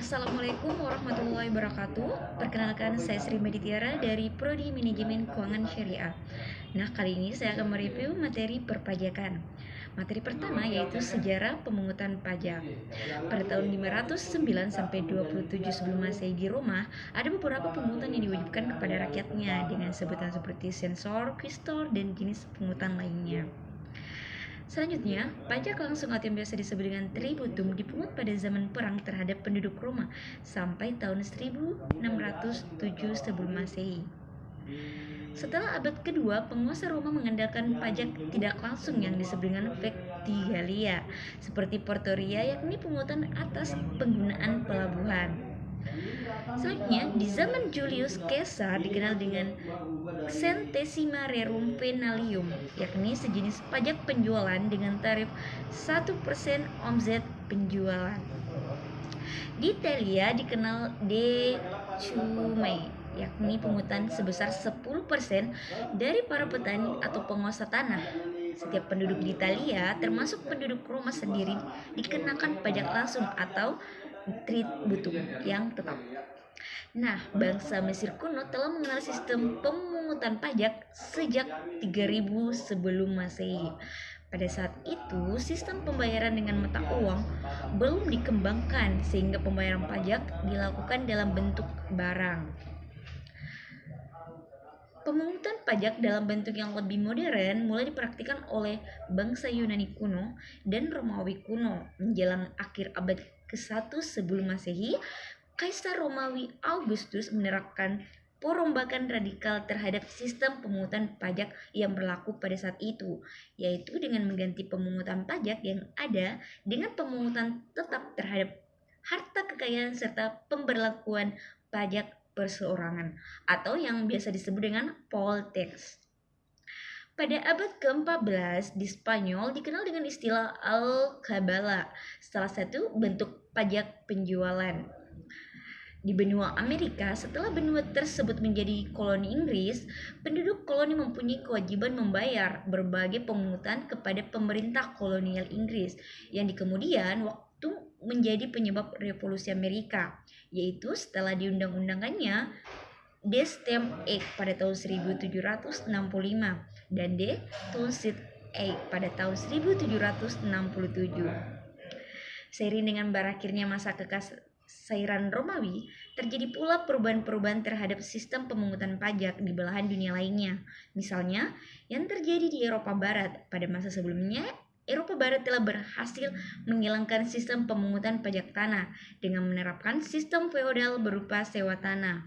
Assalamualaikum warahmatullahi wabarakatuh. Perkenalkan, saya Sri Meditiara dari Prodi Manajemen Keuangan Syariah. Nah, kali ini saya akan mereview materi perpajakan. Materi pertama yaitu sejarah pemungutan pajak. Pada tahun 509 sampai 27 sebelum Masehi di Roma, ada beberapa pungutan yang diwajibkan kepada rakyatnya dengan sebutan seperti sensor, quaestor, dan jenis pungutan lainnya. Selanjutnya, pajak langsung atau yang biasa disebut dengan tributum dipungut pada zaman perang terhadap penduduk Roma sampai tahun 1607 sebelum Masehi. Setelah abad kedua, penguasa Roma mengandalkan pajak tidak langsung yang disebut dengan vectigalia, seperti Portoria, yakni pungutan atas penggunaan pelabuhan. Selanjutnya, di zaman Julius Caesar dikenal dengan centesima rerum venalium, yakni sejenis pajak penjualan dengan tarif 1% omset penjualan. Di Italia dikenal decumai, yakni pungutan sebesar 10% dari para petani atau penguasa tanah. Setiap penduduk di Italia, termasuk penduduk Roma sendiri, dikenakan pajak langsung atau tributum yang tetap. Nah, bangsa Mesir kuno telah mengenal sistem pemungutan pajak sejak 3000 sebelum Masehi. Pada saat itu, sistem pembayaran dengan mata uang belum dikembangkan sehingga pembayaran pajak dilakukan dalam bentuk barang. Pemungutan pajak dalam bentuk yang lebih modern mulai dipraktikkan oleh bangsa Yunani kuno dan Romawi kuno menjelang akhir abad ke-1 sebelum Masehi. Kaisar Romawi Augustus menerapkan perombakan radikal terhadap sistem pemungutan pajak yang berlaku pada saat itu, yaitu dengan mengganti pemungutan pajak yang ada dengan pemungutan tetap terhadap harta kekayaan serta pemberlakuan pajak perseorangan atau yang biasa disebut dengan poll tax. Pada abad ke-14 di Spanyol dikenal dengan istilah alcabala, salah satu bentuk pajak penjualan. Di benua Amerika, setelah benua tersebut menjadi koloni Inggris, penduduk koloni mempunyai kewajiban membayar berbagai pemungutan kepada pemerintah kolonial Inggris yang di kemudian waktu menjadi penyebab revolusi Amerika, yaitu setelah diundang-undangannya The Stamp Act pada tahun 1765 dan The Townshend Act pada tahun 1767. Seiring dengan berakhirnya masa kekaisaran Romawi, terjadi pula perubahan-perubahan terhadap sistem pemungutan pajak di belahan dunia lainnya. Misalnya, yang terjadi di Eropa Barat. Pada masa sebelumnya, Eropa Barat telah berhasil menghilangkan sistem pemungutan pajak tanah dengan menerapkan sistem feodal berupa sewa tanah.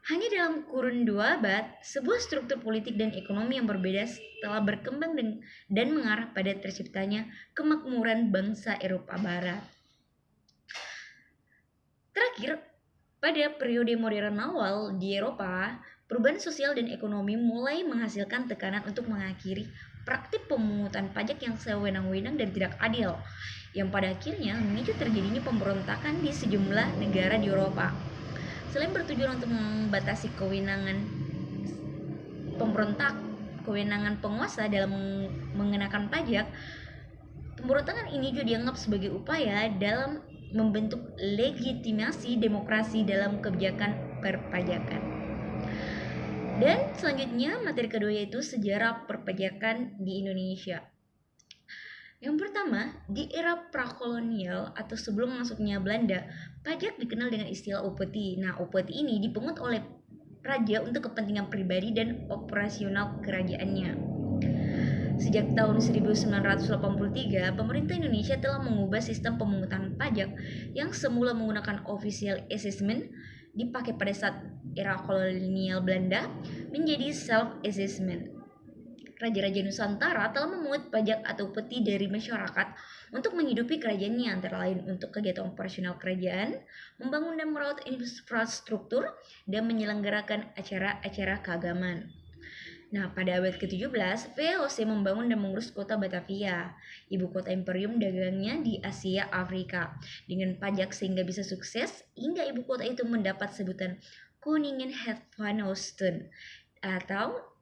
Hanya dalam kurun 2 abad, sebuah struktur politik dan ekonomi yang berbeda telah berkembang dan mengarah pada terciptanya kemakmuran bangsa Eropa Barat. Terakhir, pada periode modern awal di Eropa, perubahan sosial dan ekonomi mulai menghasilkan tekanan untuk mengakhiri praktik pemungutan pajak yang sewenang-wenang dan tidak adil, yang pada akhirnya memicu terjadinya pemberontakan di sejumlah negara di Eropa. Selain bertujuan untuk membatasi kewenangan penguasa dalam mengenakan pajak, pemberontakan ini juga dianggap sebagai upaya dalam membentuk legitimasi demokrasi dalam kebijakan perpajakan. Dan selanjutnya materi kedua yaitu sejarah perpajakan di Indonesia. Yang pertama, di era prakolonial atau sebelum masuknya Belanda, pajak dikenal dengan istilah upeti. Nah, upeti ini dipungut oleh raja untuk kepentingan pribadi dan operasional kerajaannya. Sejak tahun 1983, pemerintah Indonesia telah mengubah sistem pemungutan pajak yang semula menggunakan official assessment dipakai pada saat era kolonial Belanda menjadi self-assessment. Raja-raja Nusantara telah memungut pajak atau upeti dari masyarakat untuk menghidupi kerajaannya, antara lain untuk kegiatan operasional kerajaan, membangun dan merawat infrastruktur, dan menyelenggarakan acara-acara keagamaan. Nah, pada abad ke-17, VOC membangun dan mengurus kota Batavia, ibu kota imperium dagangnya di Asia Afrika, dengan pajak sehingga bisa sukses hingga ibu kota itu mendapat sebutan Koningen het van Oosten atau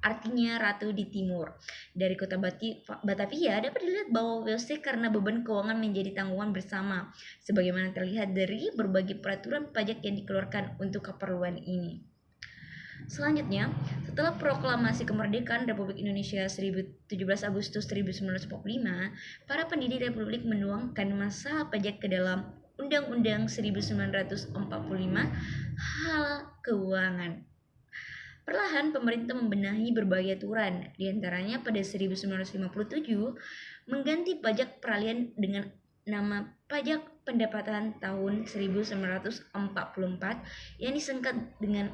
artinya ratu di timur. Dari kota Batavia dapat dilihat bahwa VOC karena beban keuangan menjadi tanggungan bersama, sebagaimana terlihat dari berbagai peraturan pajak yang dikeluarkan untuk keperluan ini. Selanjutnya, setelah proklamasi kemerdekaan Republik Indonesia 17 Agustus 1945, para pendiri Republik menuangkan masalah pajak ke dalam Undang-Undang 1945 Hal Keuangan. Perlahan pemerintah membenahi berbagai aturan, diantaranya pada 1957 mengganti pajak peralihan dengan nama Pajak Pendapatan tahun 1944 yang disingkat dengan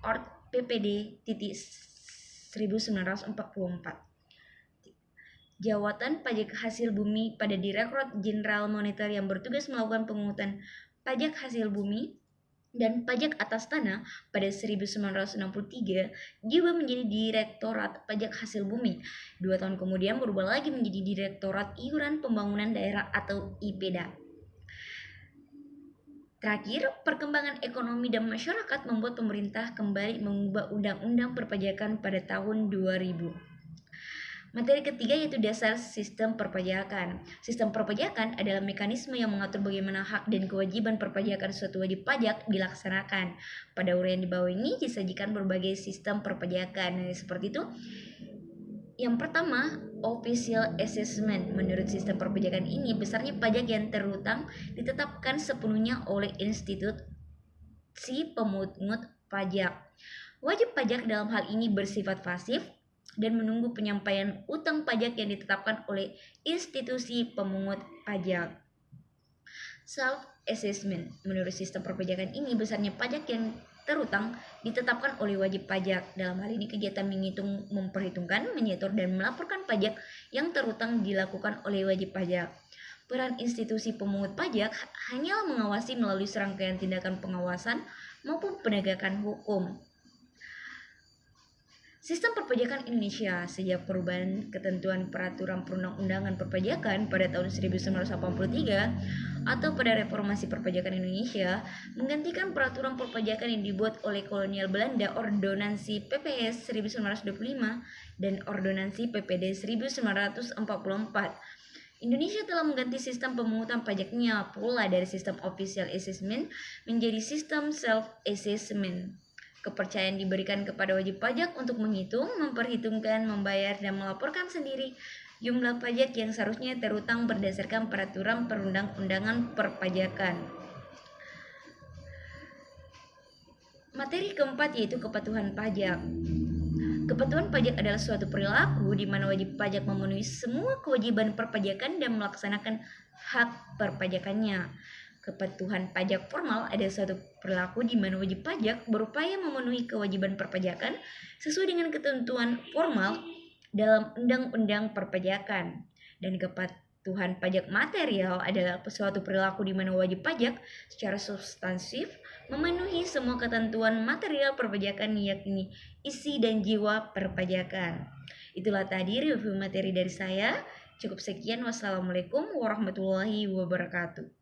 ORT PPD 1944. Jawatan Pajak Hasil Bumi pada Direktorat Jenderal Moneter yang bertugas melakukan pemungutan pajak hasil bumi dan pajak atas tanah pada 1963 juga menjadi Direktorat Pajak Hasil Bumi. 2 tahun kemudian berubah lagi menjadi Direktorat Iuran Pembangunan Daerah atau IPDA. Terakhir, perkembangan ekonomi dan masyarakat membuat pemerintah kembali mengubah Undang-Undang Perpajakan pada tahun 2000. Materi ketiga yaitu dasar sistem perpajakan. Sistem perpajakan adalah mekanisme yang mengatur bagaimana hak dan kewajiban perpajakan suatu wajib pajak dilaksanakan. Pada uraian di bawah ini disajikan berbagai sistem perpajakan. Seperti itu. Yang pertama, official assessment. Menurut sistem perpajakan ini, besarnya pajak yang terhutang ditetapkan sepenuhnya oleh institusi pemungut pajak. Wajib pajak dalam hal ini bersifat pasif dan menunggu penyampaian utang pajak yang ditetapkan oleh institusi pemungut pajak. Self-assessment. Menurut sistem perpajakan ini, besarnya pajak yang terhutang ditetapkan oleh wajib pajak. Dalam hal ini, kegiatan menghitung, memperhitungkan, menyetor, dan melaporkan pajak yang terhutang dilakukan oleh wajib pajak. Peran institusi pemungut pajak hanyalah mengawasi melalui serangkaian tindakan pengawasan maupun penegakan hukum. Sistem perpajakan Indonesia sejak perubahan ketentuan peraturan perundang-undangan perpajakan pada tahun 1983 atau pada reformasi perpajakan Indonesia menggantikan peraturan perpajakan yang dibuat oleh kolonial Belanda Ordonansi PPS 1925 dan Ordonansi PPD 1944. Indonesia telah mengganti sistem pemungutan pajaknya pula dari sistem official assessment menjadi sistem self-assessment. Kepercayaan diberikan kepada wajib pajak untuk menghitung, memperhitungkan, membayar, dan melaporkan sendiri jumlah pajak yang seharusnya terhutang berdasarkan peraturan perundang-undangan perpajakan. Materi keempat yaitu kepatuhan pajak. Kepatuhan pajak adalah suatu perilaku di mana wajib pajak memenuhi semua kewajiban perpajakan dan melaksanakan hak perpajakannya. Kepatuhan pajak formal adalah suatu perilaku di mana wajib pajak berupaya memenuhi kewajiban perpajakan sesuai dengan ketentuan formal dalam undang-undang perpajakan. Dan kepatuhan pajak material adalah suatu perilaku di mana wajib pajak secara substansif memenuhi semua ketentuan material perpajakan yakni isi dan jiwa perpajakan. Itulah tadi review materi dari saya. Cukup sekian. Wassalamualaikum warahmatullahi wabarakatuh.